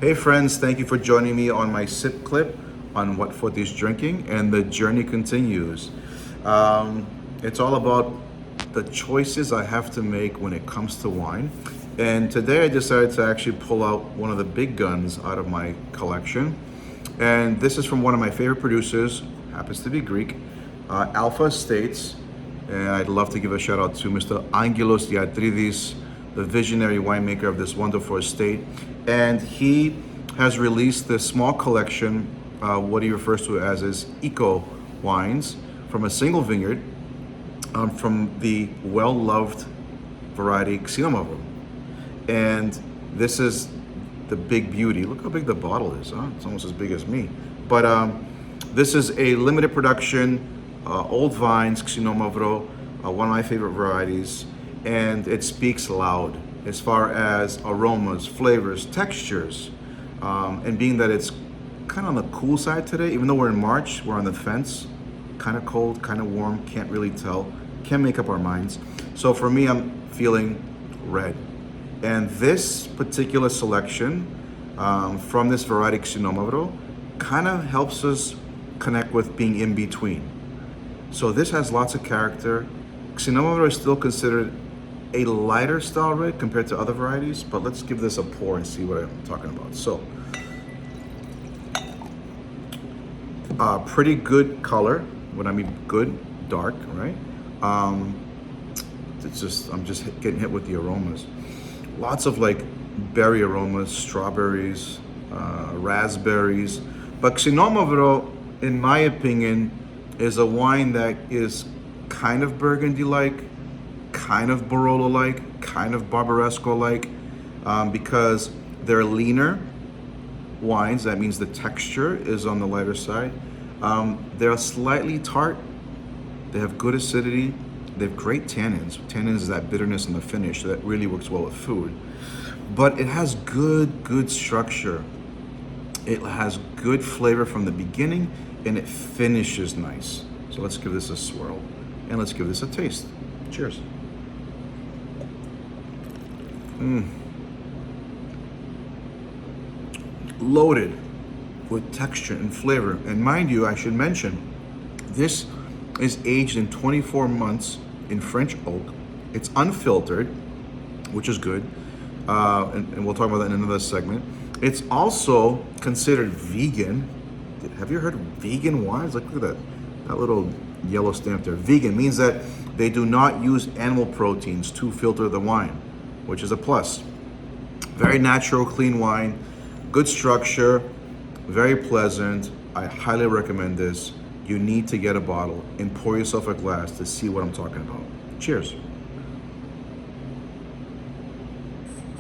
Hey friends, thank you for joining me on my sip clip on What Forty's Drinking, and the journey continues. It's all about the choices I have to make when it comes to wine. And today I decided to actually pull out one of the big guns out of my collection. And this is from one of my favorite producers, happens to be Greek, Alpha Estates. And I'd love to give a shout out to Mr. Angelos Diatridis, the visionary winemaker of this wonderful estate. And he has released this small collection, what he refers to as his eco wines from a single vineyard, from the well-loved variety Xinomavro. And this is the big beauty. Look how big the bottle is, huh? It's almost as big as me. But this is a limited production, old vines, Xinomavro, one of my favorite varieties. And it speaks loud as far as aromas, flavors, textures, and being that it's kind of on the cool side today, even though we're in March, we're on the fence, kind of cold, kind of warm, can't really tell, can't make up our minds. So for me, I'm feeling red. And this particular selection from this variety Xinomavro kind of helps us connect with being in between. So this has lots of character. Xinomavro is still considered a lighter style red compared to other varieties, but let's give this a pour and see what I'm talking about. So, pretty good color. When I mean good, dark, right? It's just, I'm just getting hit with the aromas. Lots of like berry aromas, strawberries, raspberries. But Xinomavro, in my opinion, is a wine that is kind of Burgundy-like, kind of Barolo-like, kind of Barbaresco-like, because they're leaner wines. That means the texture is on the lighter side. They're slightly tart. They have good acidity. They have great tannins. Tannins is that bitterness in the finish that really works well with food. But it has good structure. It has good flavor from the beginning, and it finishes nice. So let's give this a swirl, and let's give this a taste. Cheers. Loaded with texture and flavor. And mind you, I should mention, this is aged in 24 months in French oak. It's unfiltered, which is good. And we'll talk about that in another segment. It's also considered vegan. Have you heard of vegan wines? Like, look at that little yellow stamp there. Vegan means that they do not use animal proteins to filter the wine, which is a plus. Very natural, clean wine, good structure, very pleasant. I highly recommend this. You need to get a bottle and pour yourself a glass to see what I'm talking about. Cheers.